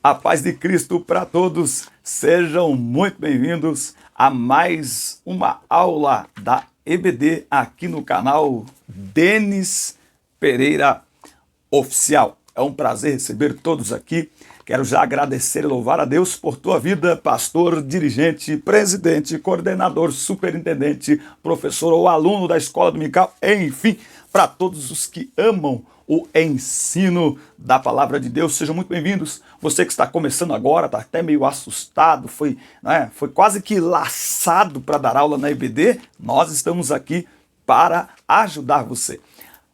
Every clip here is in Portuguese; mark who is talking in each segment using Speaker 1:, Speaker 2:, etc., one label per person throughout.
Speaker 1: A paz de Cristo para todos, sejam muito bem-vindos a mais uma aula da EBD aqui no canal Denis Pereira Oficial. É um prazer receber todos aqui. Quero já agradecer e louvar a Deus por tua vida, pastor, dirigente, presidente, coordenador, superintendente, professor ou aluno da escola dominical, enfim, para todos os que amam o ensino da palavra de Deus, sejam muito bem-vindos. Você que está começando agora, está até meio assustado, foi quase que laçado para dar aula na EBD, nós estamos aqui para ajudar você.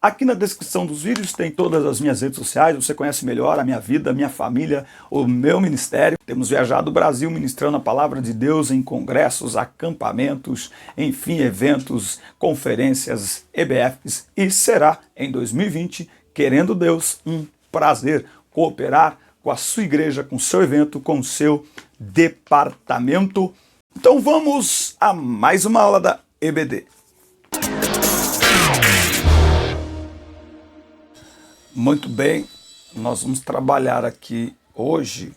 Speaker 1: Aqui na descrição dos vídeos tem todas as minhas redes sociais, você conhece melhor a minha vida, a minha família, o meu ministério. Temos viajado o Brasil ministrando a palavra de Deus em congressos, acampamentos, enfim, eventos, conferências, EBFs, e será em 2020, querendo Deus, um prazer cooperar com a sua igreja, com o seu evento, com o seu departamento. Então vamos a mais uma aula da EBD. Muito bem, nós vamos trabalhar aqui hoje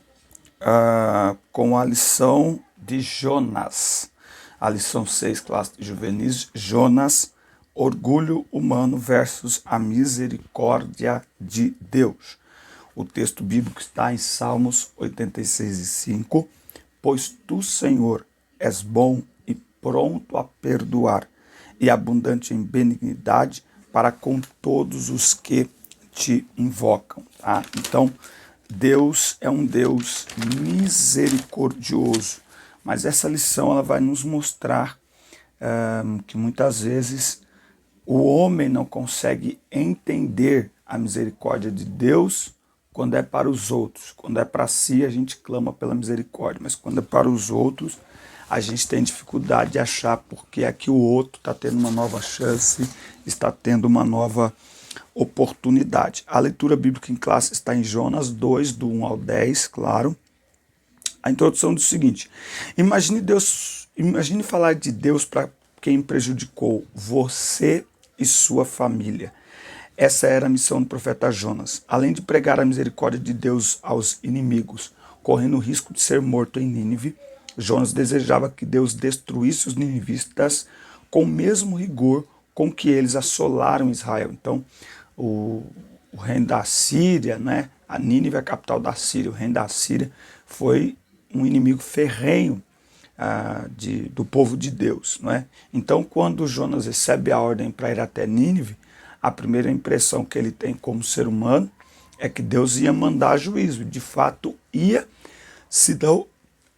Speaker 1: com a lição de Jonas. A lição 6, classe de juvenis, Jonas, orgulho humano versus a misericórdia de Deus. O texto bíblico está em Salmos 86:5. Pois tu, Senhor, és bom e pronto a perdoar, e abundante em benignidade para com todos os que te invocam, tá? Então, Deus é um Deus misericordioso, mas essa lição ela vai nos mostrar que muitas vezes o homem não consegue entender a misericórdia de Deus quando é para os outros. Quando é para si, a gente clama pela misericórdia, mas quando é para os outros, a gente tem dificuldade de achar porque é que o outro está tendo uma nova chance, está tendo uma nova oportunidade. A leitura bíblica em classe está em Jonas 2, do 1 ao 10, claro. A introdução diz o seguinte: imagine falar de Deus para quem prejudicou você e sua família. Essa era a missão do profeta Jonas. Além de pregar a misericórdia de Deus aos inimigos, correndo o risco de ser morto em Nínive, Jonas desejava que Deus destruísse os ninivistas com o mesmo rigor com que eles assolaram Israel. Então, o reino da Síria, né? A Nínive é a capital da Síria, o reino da Síria foi um inimigo ferrenho do povo de Deus, não é? Então, quando Jonas recebe a ordem para ir até Nínive, a primeira impressão que ele tem como ser humano é que Deus ia mandar juízo. De fato, ia, se não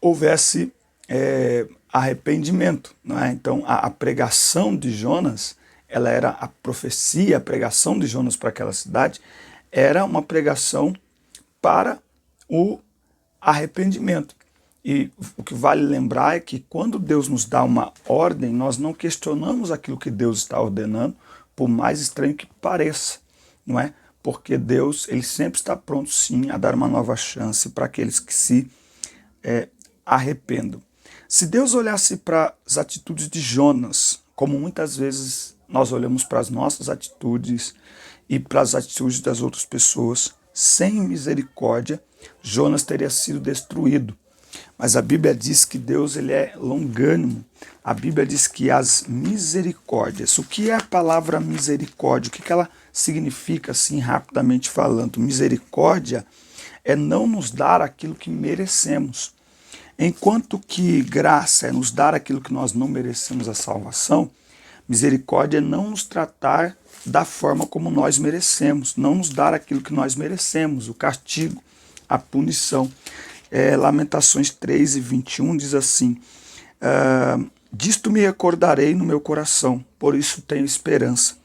Speaker 1: houvesse arrependimento, não é? Então, a pregação de Jonas, ela era a profecia, a pregação de Jonas para aquela cidade, era uma pregação para o arrependimento. E o que vale lembrar é que quando Deus nos dá uma ordem, nós não questionamos aquilo que Deus está ordenando, por mais estranho que pareça, não é? Porque Deus, ele sempre está pronto, sim, a dar uma nova chance para aqueles que se arrependam. Se Deus olhasse para as atitudes de Jonas, como muitas vezes nós olhamos para as nossas atitudes e para as atitudes das outras pessoas, sem misericórdia, Jonas teria sido destruído. Mas a Bíblia diz que Deus ele é longânimo. A Bíblia diz que as misericórdias, o que é a palavra misericórdia? O que ela significa, assim, rapidamente falando? Misericórdia é não nos dar aquilo que merecemos. Enquanto que graça é nos dar aquilo que nós não merecemos, a salvação, misericórdia é não nos tratar da forma como nós merecemos, não nos dar aquilo que nós merecemos, o castigo, a punição. Lamentações 3:21 diz assim: disto me recordarei no meu coração, por isso tenho esperança.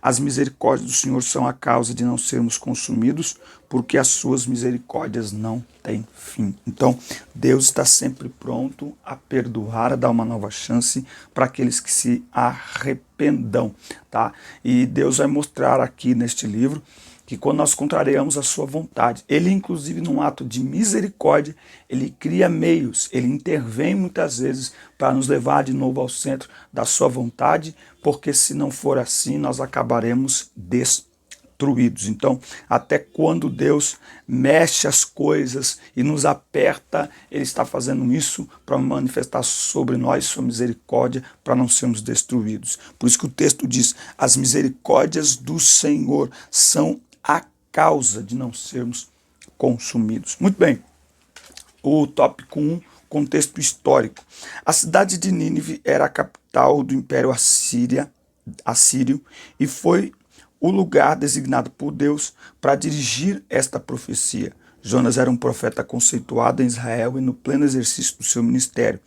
Speaker 1: As misericórdias do Senhor são a causa de não sermos consumidos, porque as suas misericórdias não têm fim. Então, Deus está sempre pronto a perdoar, a dar uma nova chance para aqueles que se arrependam, tá? E Deus vai mostrar aqui neste livro que quando nós contrariamos a sua vontade, ele inclusive num ato de misericórdia, ele cria meios, ele intervém muitas vezes para nos levar de novo ao centro da sua vontade, porque se não for assim, nós acabaremos destruídos. destruídos. Então, até quando Deus mexe as coisas e nos aperta, Ele está fazendo isso para manifestar sobre nós sua misericórdia, para não sermos destruídos. Por isso que o texto diz: as misericórdias do Senhor são a causa de não sermos consumidos. Muito bem, o tópico 1, contexto histórico. A cidade de Nínive era a capital do Império Assírio e foi o lugar designado por Deus para dirigir esta profecia. Jonas era um profeta conceituado em Israel e no pleno exercício do seu ministério.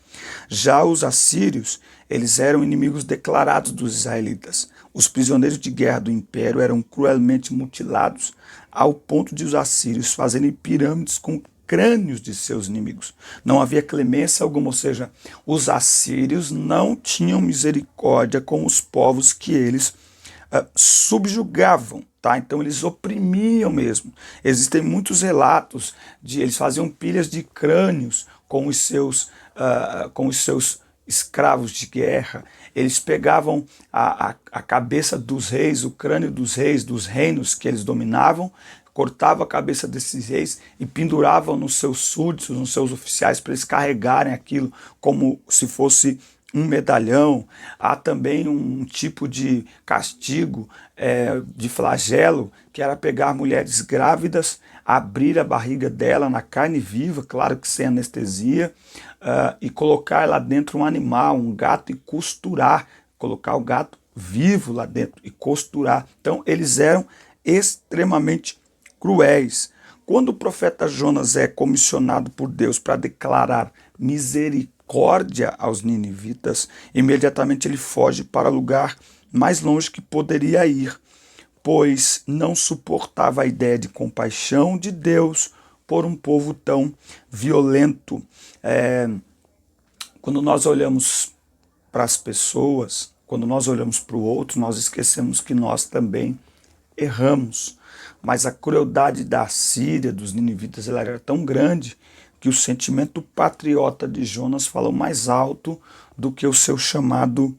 Speaker 1: Já os assírios, eles eram inimigos declarados dos israelitas. Os prisioneiros de guerra do império eram cruelmente mutilados, ao ponto de os assírios fazerem pirâmides com crânios de seus inimigos. Não havia clemência alguma, ou seja, os assírios não tinham misericórdia com os povos que eles subjugavam, tá? Então eles oprimiam mesmo. Existem muitos relatos de eles faziam pilhas de crânios com os seus escravos de guerra. Eles pegavam a cabeça dos reis, o crânio dos reis, dos reinos que eles dominavam, cortavam a cabeça desses reis e penduravam nos seus súditos, nos seus oficiais, para eles carregarem aquilo como se fosse um medalhão. Há também um tipo de castigo, de flagelo, que era pegar mulheres grávidas, abrir a barriga dela na carne viva, claro que sem anestesia, e colocar lá dentro um animal, um gato, e costurar, colocar o gato vivo lá dentro e costurar. Então eles eram extremamente cruéis. Quando o profeta Jonas é comissionado por Deus para declarar misericórdia aos ninivitas, imediatamente ele foge para o lugar mais longe que poderia ir, pois não suportava a ideia de compaixão de Deus por um povo tão violento. Quando nós olhamos para as pessoas, quando nós olhamos para o outro, nós esquecemos que nós também erramos. Mas a crueldade da Síria, dos ninivitas, ela era tão grande que o sentimento patriota de Jonas falou mais alto do que o seu chamado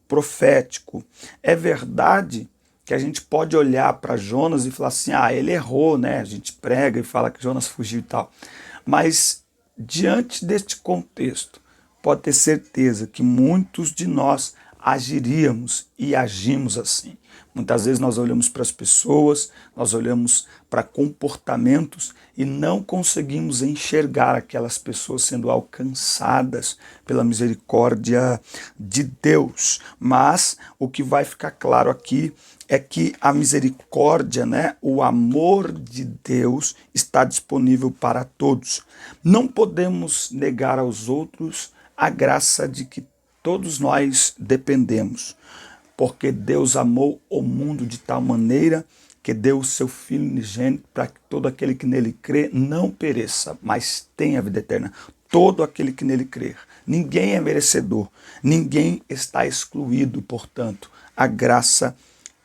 Speaker 1: profético. É verdade que a gente pode olhar para Jonas e falar assim, ele errou, né? A gente prega e fala que Jonas fugiu e tal. Mas, diante deste contexto, pode ter certeza que muitos de nós agiríamos e agimos assim. Muitas vezes nós olhamos para as pessoas, nós olhamos para comportamentos e não conseguimos enxergar aquelas pessoas sendo alcançadas pela misericórdia de Deus. Mas o que vai ficar claro aqui é que a misericórdia, o amor de Deus está disponível para todos. Não podemos negar aos outros a graça de que todos nós dependemos, porque Deus amou o mundo de tal maneira que deu o seu Filho unigênito para que todo aquele que nele crê não pereça, mas tenha a vida eterna. Todo aquele que nele crer. Ninguém é merecedor, ninguém está excluído, portanto, a graça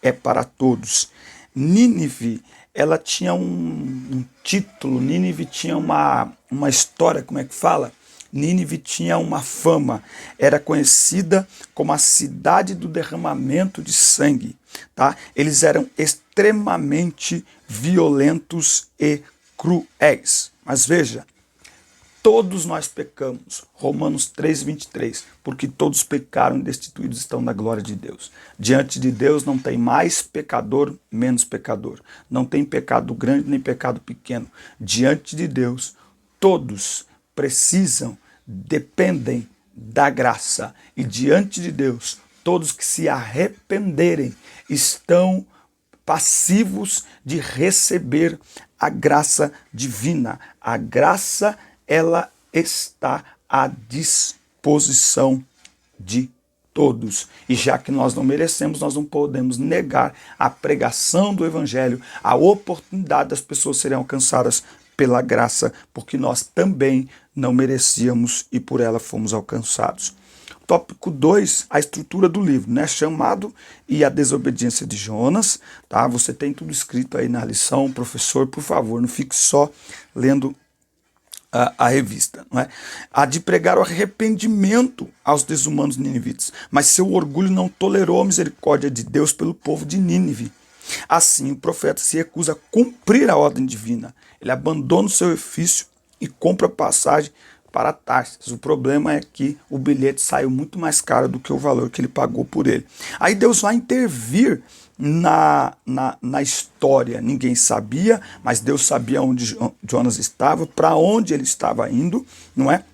Speaker 1: é para todos. Nínive, ela tinha um título, Nínive tinha uma história, como é que fala? Nínive tinha uma fama, era conhecida como a cidade do derramamento de sangue. Tá? Eles eram extremamente violentos e cruéis. Mas veja, todos nós pecamos, Romanos 3:23, porque todos pecaram e destituídos estão da glória de Deus. Diante de Deus não tem mais pecador, menos pecador. Não tem pecado grande nem pecado pequeno. Diante de Deus, todos precisam, dependem da graça. E diante de Deus, todos que se arrependerem estão passivos de receber a graça divina. A graça, ela está à disposição de todos. E já que nós não merecemos, nós não podemos negar a pregação do Evangelho, a oportunidade das pessoas serem alcançadas pela graça, porque nós também não merecíamos e por ela fomos alcançados. Tópico 2, a estrutura do livro, chamado e a desobediência de Jonas. Tá? Você tem tudo escrito aí na lição, professor, por favor, não fique só lendo a revista. Não é? A de pregar o arrependimento aos desumanos ninivitas, mas seu orgulho não tolerou a misericórdia de Deus pelo povo de Nínive. Assim, o profeta se recusa a cumprir a ordem divina. Ele abandona o seu ofício e compra passagem para Tarsis. O problema é que o bilhete saiu muito mais caro do que o valor que ele pagou por ele. Aí Deus vai intervir na história. Ninguém sabia, mas Deus sabia onde Jonas estava, para onde ele estava indo, não é?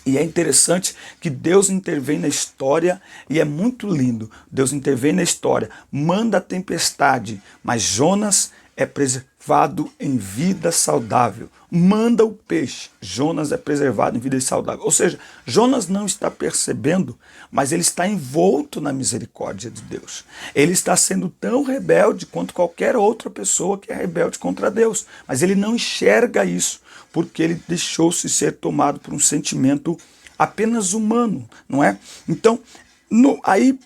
Speaker 1: E é interessante que Deus intervém na história e é muito lindo. Deus intervém na história, manda a tempestade, mas Jonas é preservado em vida saudável. Manda o peixe, Jonas é preservado em vida saudável. Ou seja, Jonas não está percebendo, mas ele está envolto na misericórdia de Deus. Ele está sendo tão rebelde quanto qualquer outra pessoa que é rebelde contra Deus. Mas ele não enxerga isso, porque ele deixou-se ser tomado por um sentimento apenas humano, não é? Então, aí,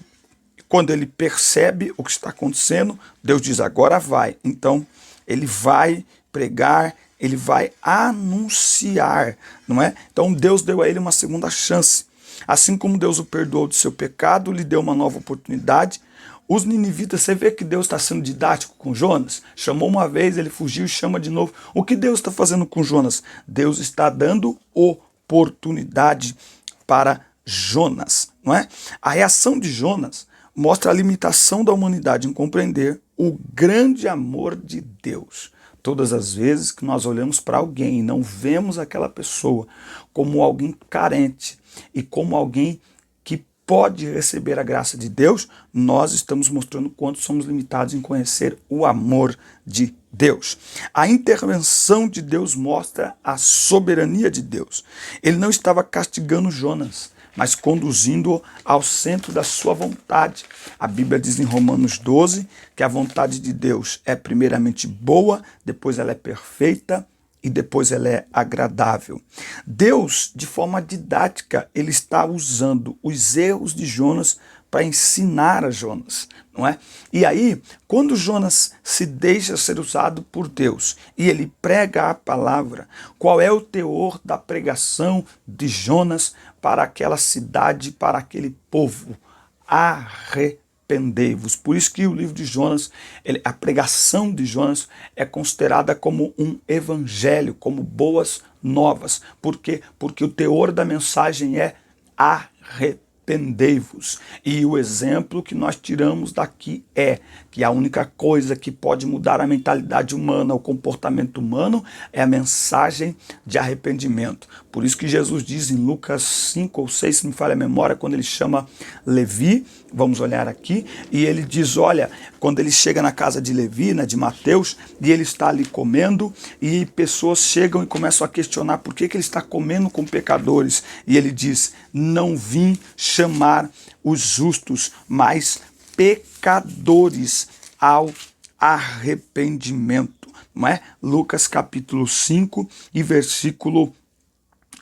Speaker 1: quando ele percebe o que está acontecendo, Deus diz, agora vai. Então, ele vai pregar, ele vai anunciar, não é? Então, Deus deu a ele uma segunda chance. Assim como Deus o perdoou do seu pecado, lhe deu uma nova oportunidade. Os ninivitas, você vê que Deus está sendo didático com Jonas? Chamou uma vez, ele fugiu e chama de novo. O que Deus está fazendo com Jonas? Deus está dando oportunidade para Jonas, não é? A reação de Jonas mostra a limitação da humanidade em compreender o grande amor de Deus. Todas as vezes que nós olhamos para alguém e não vemos aquela pessoa como alguém carente e como alguém que pode receber a graça de Deus, nós estamos mostrando quanto somos limitados em conhecer o amor de Deus. A intervenção de Deus mostra a soberania de Deus. Ele não estava castigando Jonas, mas conduzindo-o ao centro da sua vontade. A Bíblia diz em Romanos 12 que a vontade de Deus é primeiramente boa, depois ela é perfeita e depois ela é agradável. Deus, de forma didática, ele está usando os erros de Jonas para ensinar a Jonas, não é? E aí, quando Jonas se deixa ser usado por Deus e ele prega a palavra, qual é o teor da pregação de Jonas para aquela cidade, para aquele povo? Arrependei-vos. Por isso que o livro de Jonas, a pregação de Jonas é considerada como um evangelho, como boas novas. Por quê? Porque o teor da mensagem é arrependei-vos. E o exemplo que nós tiramos daqui é que a única coisa que pode mudar a mentalidade humana, o comportamento humano, é a mensagem de arrependimento. Por isso que Jesus diz em Lucas 5 ou 6, se me falha a memória, quando ele chama Levi, vamos olhar aqui, e ele diz, olha, quando ele chega na casa de Levi, de Mateus, e ele está ali comendo, e pessoas chegam e começam a questionar por que ele está comendo com pecadores. E ele diz, não vim chamar os justos, mas pecadores ao arrependimento. Não é? Lucas capítulo 5 e versículo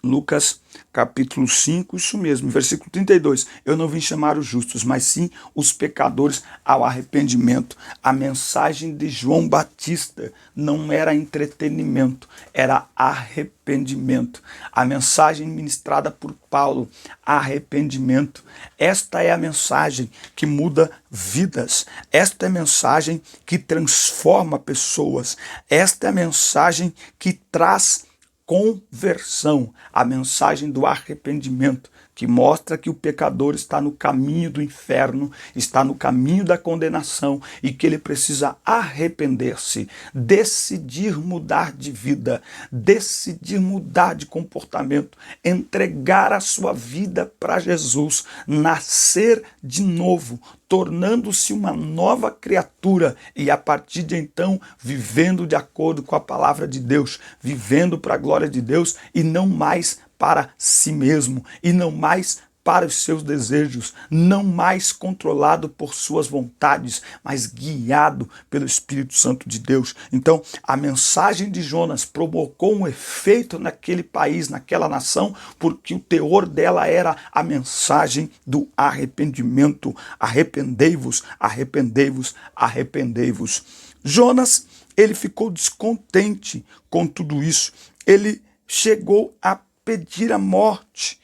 Speaker 1: Lucas capítulo 5, isso mesmo, versículo 32. Eu não vim chamar os justos, mas sim os pecadores ao arrependimento. A mensagem de João Batista não era entretenimento, era arrependimento. A mensagem ministrada por Paulo, arrependimento. Esta é a mensagem que muda vidas. Esta é a mensagem que transforma pessoas. Esta é a mensagem que traz conversão, a mensagem do arrependimento, que mostra que o pecador está no caminho do inferno, está no caminho da condenação e que ele precisa arrepender-se, decidir mudar de vida, decidir mudar de comportamento, entregar a sua vida para Jesus, nascer de novo, tornando-se uma nova criatura e a partir de então vivendo de acordo com a palavra de Deus, vivendo para a glória de Deus e não mais para si mesmo, e não mais para os seus desejos, não mais controlado por suas vontades, mas guiado pelo Espírito Santo de Deus. Então, a mensagem de Jonas provocou um efeito naquele país, naquela nação, porque o teor dela era a mensagem do arrependimento. Arrependei-vos, arrependei-vos, arrependei-vos. Jonas, ele ficou descontente com tudo isso. Ele chegou a pedir a morte,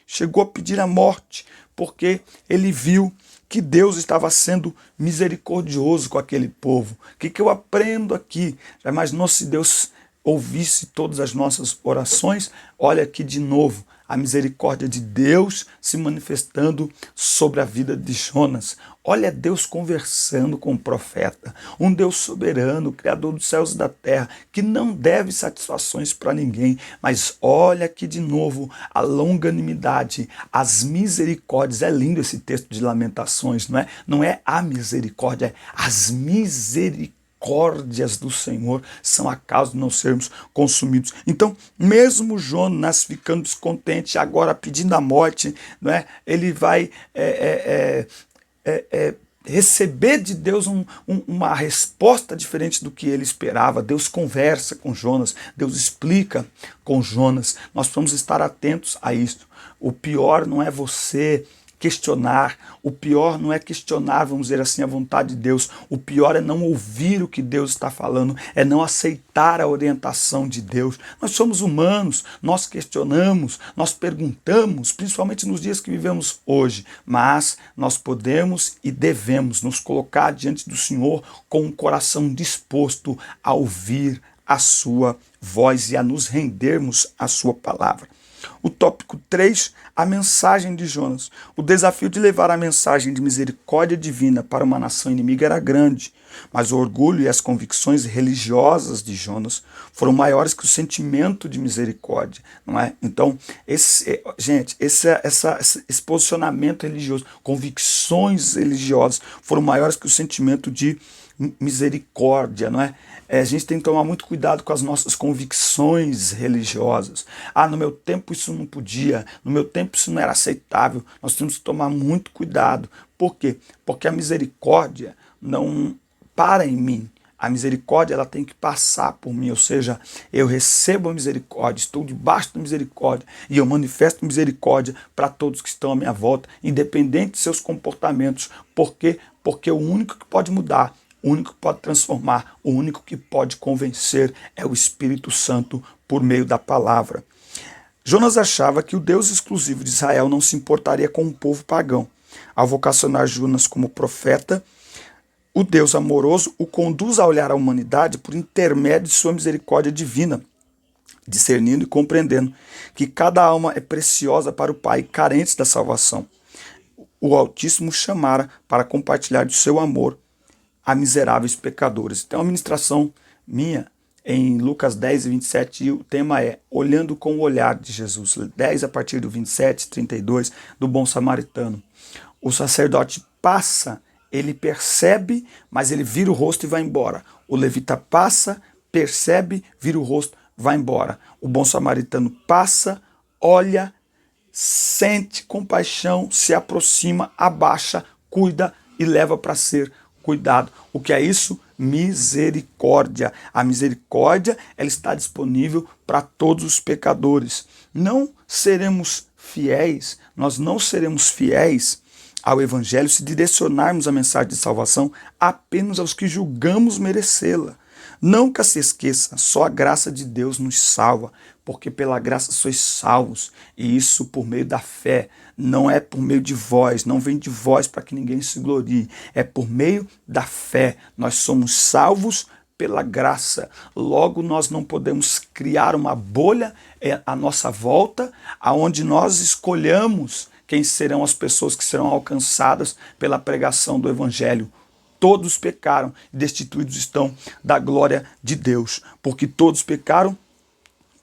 Speaker 1: porque ele viu que Deus estava sendo misericordioso com aquele povo. O que eu aprendo aqui? Já imaginou se Deus ouvisse todas as nossas orações? Olha aqui de novo, a misericórdia de Deus se manifestando sobre a vida de Jonas. Olha Deus conversando com o profeta, um Deus soberano, criador dos céus e da terra, que não deve satisfações para ninguém, mas olha aqui de novo a longanimidade, as misericórdias. É lindo esse texto de Lamentações, não é? Não é a misericórdia, é as misericórdias do Senhor são a causa de não sermos consumidos. Então, mesmo Jonas ficando descontente, agora pedindo a morte, não é? Ele vai receber de Deus uma resposta diferente do que ele esperava. Deus conversa com Jonas, Deus explica com Jonas. Nós precisamos estar atentos a isso. O pior não é você questionar, o pior não é questionar, vamos dizer assim, a vontade de Deus. O pior é não ouvir o que Deus está falando, é não aceitar a orientação de Deus. Nós somos humanos, nós questionamos, nós perguntamos, principalmente nos dias que vivemos hoje, mas nós podemos e devemos nos colocar diante do Senhor com um coração disposto a ouvir a sua voz e a nos rendermos à sua palavra. O tópico 3, a mensagem de Jonas. O desafio de levar a mensagem de misericórdia divina para uma nação inimiga era grande, mas o orgulho e as convicções religiosas de Jonas foram maiores que o sentimento de misericórdia, não é? Então, esse posicionamento religioso, convicções religiosas foram maiores que o sentimento de misericórdia, não é? A gente tem que tomar muito cuidado com as nossas convicções religiosas. No meu tempo isso não podia, no meu tempo isso não era aceitável. Nós temos que tomar muito cuidado. Por quê? Porque a misericórdia não para em mim. A misericórdia ela tem que passar por mim, ou seja, eu recebo a misericórdia, estou debaixo da misericórdia e eu manifesto misericórdia para todos que estão à minha volta, independente de seus comportamentos. Por quê? Porque o único que pode mudar, o único que pode transformar, o único que pode convencer é o Espírito Santo por meio da palavra. Jonas achava que o Deus exclusivo de Israel não se importaria com o povo pagão. Ao vocacionar Jonas como profeta, o Deus amoroso o conduz a olhar a humanidade por intermédio de sua misericórdia divina, discernindo e compreendendo que cada alma é preciosa para o Pai, carente da salvação. O Altíssimo chamara para compartilhar do seu amor a miseráveis pecadores. Tem uma ministração minha em Lucas 10 e 27 e o tema é Olhando com o Olhar de Jesus. 10 a partir do 27, 32, do bom samaritano. O sacerdote passa, ele percebe, mas ele vira o rosto e vai embora. O levita passa, percebe, vira o rosto, vai embora. O bom samaritano passa, olha, sente compaixão, se aproxima, abaixa, cuida e leva para ser cuidado. O que é isso? Misericórdia. A misericórdia ela está disponível para todos os pecadores. Não seremos fiéis, nós não seremos fiéis ao Evangelho se direcionarmos a mensagem de salvação apenas aos que julgamos merecê-la. Nunca se esqueça, só a graça de Deus nos salva, porque pela graça sois salvos, e isso por meio da fé, não é por meio de vós, não vem de vós para que ninguém se glorie, é por meio da fé. Nós somos salvos pela graça. Logo, nós não podemos criar uma bolha à nossa volta, aonde nós escolhamos quem serão as pessoas que serão alcançadas pela pregação do Evangelho. Todos pecaram e destituídos estão da glória de Deus, porque todos pecaram,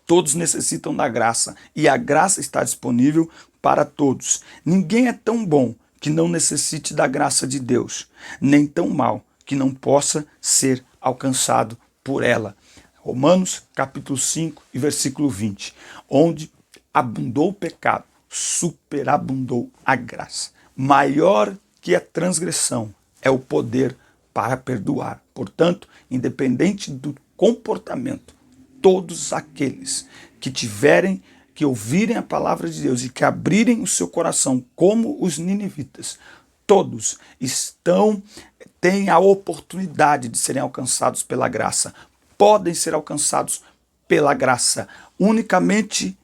Speaker 1: todos necessitam da graça, e a graça está disponível para todos. Ninguém é tão bom que não necessite da graça de Deus, nem tão mal que não possa ser alcançado por ela. Romanos capítulo 5 e versículo 20, onde abundou o pecado, superabundou a graça. Maior que a transgressão é o poder para perdoar. Portanto, independente do comportamento, todos aqueles que ouvirem a palavra de Deus e que abrirem o seu coração como os ninivitas, todos têm a oportunidade de serem alcançados pela graça. Podem ser alcançados pela graça, unicamente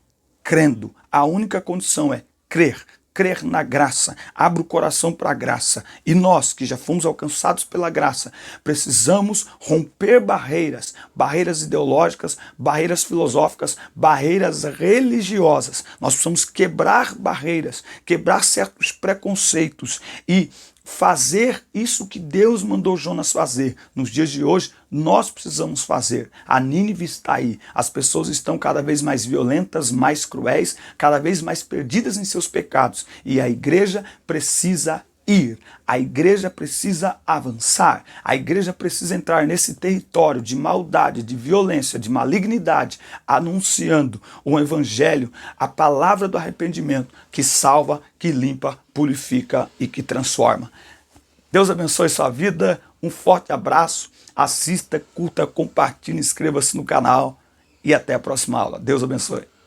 Speaker 1: crendo. A única condição é crer. crer na graça, abra o coração para a graça. E nós, que já fomos alcançados pela graça, precisamos romper barreiras, barreiras ideológicas, barreiras filosóficas, barreiras religiosas. Nós precisamos quebrar barreiras, quebrar certos preconceitos e fazer isso que Deus mandou Jonas fazer. Nos dias de hoje, nós precisamos fazer. A Nínive está aí. As pessoas estão cada vez mais violentas, mais cruéis, cada vez mais perdidas em seus pecados. E a igreja precisa ir. A igreja precisa avançar. A igreja precisa entrar nesse território de maldade, de violência, de malignidade, anunciando o evangelho, a palavra do arrependimento que salva, que limpa, purifica e que transforma. Deus abençoe sua vida. Um forte abraço. Assista, curta, compartilhe, inscreva-se no canal e até a próxima aula. Deus abençoe.